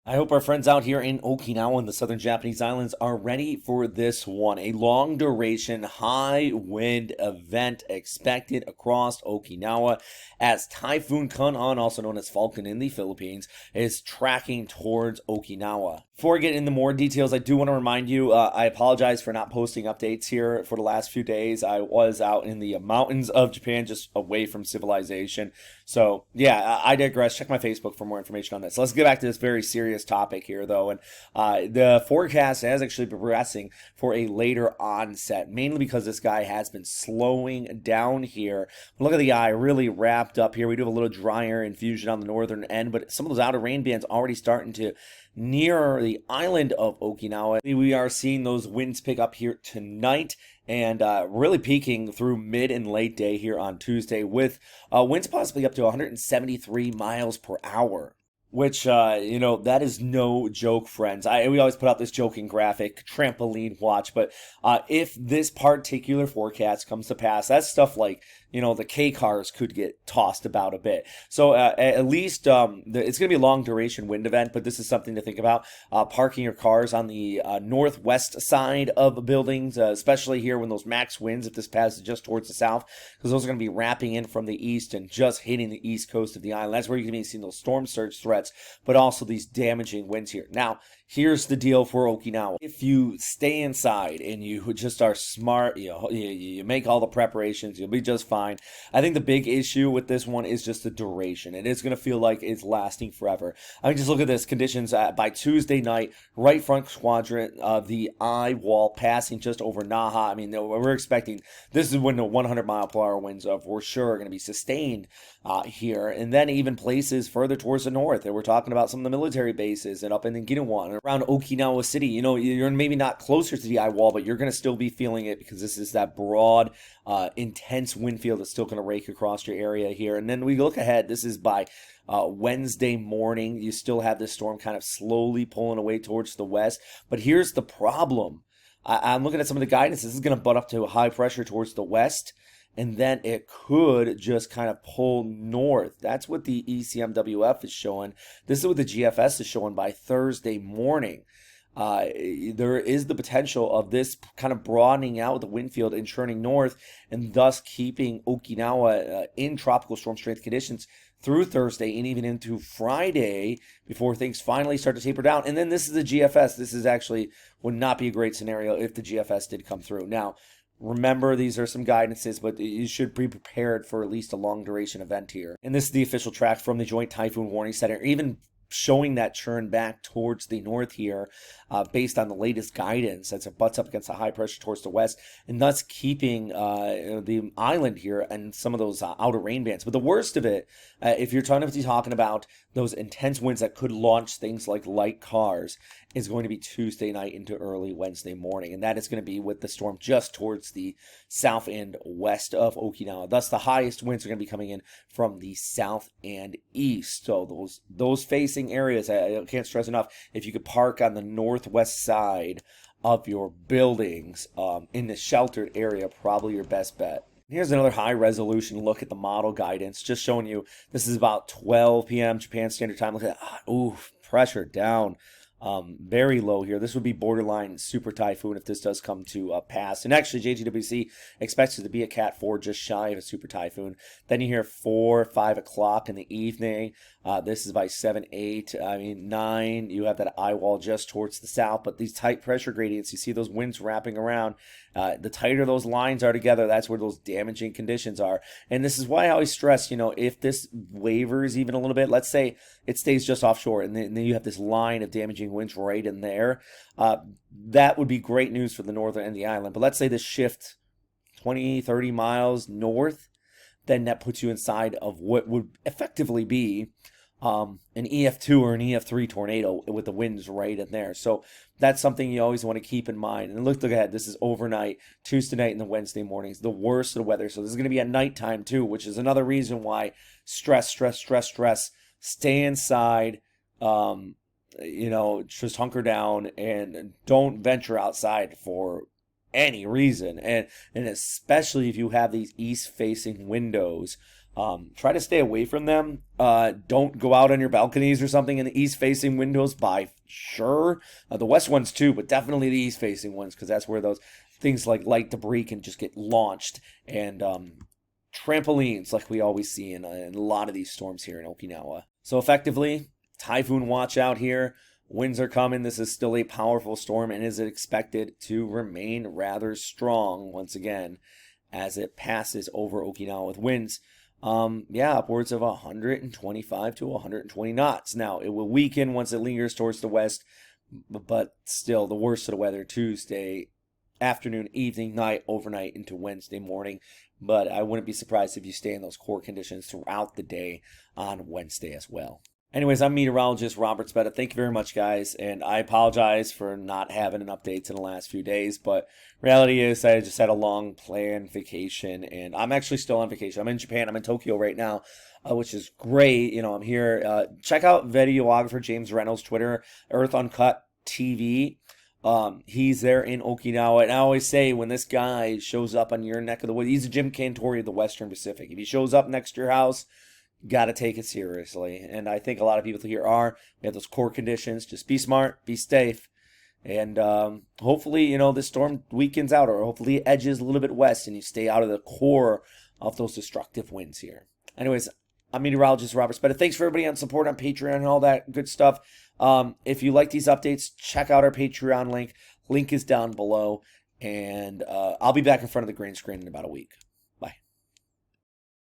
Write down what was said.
I hope our friends out here in Okinawa and the southern Japanese islands are ready for this one. A long duration, high wind event expected across Okinawa as Typhoon Khanun, also known as Falcon in the Philippines, is tracking towards Okinawa. Before I get into more details, I do want to remind you I apologize for not posting updates here for the last few days. I was out in the mountains of Japan, just away from civilization. So, yeah, I digress. Check my Facebook for more information on this. Let's get back to this very serious topic here, though. And the forecast has actually been progressing for a later onset, mainly because this guy has been slowing down here. Look at the eye, really wrapped up here. We do have a little drier infusion on the northern end, but some of those outer rain bands already starting to near the island of Okinawa. We are seeing those winds pick up here tonight and really peaking through mid and late day here on Tuesday with winds possibly up to 173 miles per hour. Which, that is no joke, friends. We always put out this joking graphic, trampoline watch, but if this particular forecast comes to pass, that's stuff like, the K cars could get tossed about a bit. So at least it's going to be a long duration wind event, but this is something to think about. Parking your cars on the northwest side of buildings, especially here when those max winds, if this passes just towards the south, because those are going to be wrapping in from the east and just hitting the east coast of the island. That's where you're going to be seeing those storm surge threats, but also these damaging winds here. Now, here's the deal for Okinawa. If you stay inside and you just are smart, you make all the preparations, you'll be just fine. I think the big issue with this one is just the duration. It is going to feel like it's lasting forever. I mean, just look at this conditions by Tuesday night, right front quadrant of the eye wall passing just over Naha. I mean, we're expecting this is when the 100-mile-per-hour winds are for sure are going to be sustained here, and then even places further towards the north. And we're talking about some of the military bases and up in Okinawa and around Okinawa City. You're maybe not closer to the eye wall, but you're going to still be feeling it because this is that broad, intense wind field that's still going to rake across your area here. And then we look ahead. This is by Wednesday morning. You still have this storm kind of slowly pulling away towards the west. But here's the problem. I'm looking at some of the guidance. This is going to butt up to a high pressure towards the west, and then it could just kind of pull north. That's what the ECMWF is showing. This is what the GFS is showing by Thursday morning. There is the potential of this kind of broadening out the wind field and churning north, and thus keeping Okinawa in tropical storm strength conditions through Thursday and even into Friday before things finally start to taper down. And then this is the GFS. This is actually would not be a great scenario if the GFS did come through. Now, remember, these are some guidances, but you should be prepared for at least a long duration event here. And this is the official track from the Joint Typhoon Warning Center, even showing that churn back towards the north here based on the latest guidance as it butts up against the high pressure towards the west, and thus keeping the island here and some of those outer rain bands. But the worst of it, if you're talking about those intense winds that could launch things like light cars, is going to be Tuesday night into early Wednesday morning. And that is going to be with the storm just towards the south and west of Okinawa. Thus, the highest winds are going to be coming in from the south and east. So those facing areas, I can't stress enough, if you could park on the northwest side of your buildings in the sheltered area, probably your best bet. Here's another high resolution look at the model guidance, just showing you this is about 12 p.m. Japan Standard Time. Look at that. Pressure down. Very low here. This would be borderline super typhoon if this does come to pass. And actually, JTWC expects it to be a Cat 4, just shy of a super typhoon. Then you hear 4, 5 o'clock in the evening. This is by 7, 8, 9. You have that eye wall just towards the south. But these tight pressure gradients, you see those winds wrapping around. The tighter those lines are together, that's where those damaging conditions are. And this is why I always stress, if this wavers even a little bit, let's say it stays just offshore, and then you have this line of damaging winds right in there, that would be great news for the northern end of the island. But let's say this shift 20, 30 miles north, then that puts you inside of what would effectively be an EF2 or an EF3 tornado with the winds right in there. So that's something you always want to keep in mind. And look ahead. This is overnight, Tuesday night and the Wednesday mornings, the worst of the weather. So this is going to be at nighttime too, which is another reason why stress. Stay inside. Just hunker down and don't venture outside for any reason. And especially if you have these east-facing windows, Try to stay away from them. Don't go out on your balconies or something in the east-facing windows by sure. The west ones too, but definitely the east-facing ones because that's where those things like light debris can just get launched. And trampolines, like we always see in a lot of these storms here in Okinawa. So effectively, typhoon watch out here. Winds are coming. This is still a powerful storm and is expected to remain rather strong once again as it passes over Okinawa with winds. Yeah, upwards of 125 to 120 knots. Now, it will weaken once it lingers towards the west, but still the worst of the weather Tuesday afternoon, evening, night, overnight into Wednesday morning. But I wouldn't be surprised if you stay in those core conditions throughout the day on Wednesday as well. Anyways, I'm meteorologist Robert Spetta. Thank you very much, guys. And I apologize for not having an update in the last few days. But reality is I just had a long planned vacation. And I'm actually still on vacation. I'm in Japan. I'm in Tokyo right now, which is great. You know, I'm here. Check out videographer James Reynolds' Twitter, Earth Uncut TV. He's there in Okinawa. And I always say when this guy shows up on your neck of the woods, he's a Jim Cantori of the Western Pacific. If he shows up next to your house, got to take it seriously. And I think a lot of people here are. We have those core conditions. Just be smart, be safe. And hopefully, you know, this storm weakens out, or hopefully it edges a little bit west and you stay out of the core of those destructive winds here. Anyways, I'm meteorologist Robert Spetta. Thanks for everybody on support on Patreon and all that good stuff. If you like these updates, check out our Patreon link. Link is down below. And I'll be back in front of the green screen in about a week.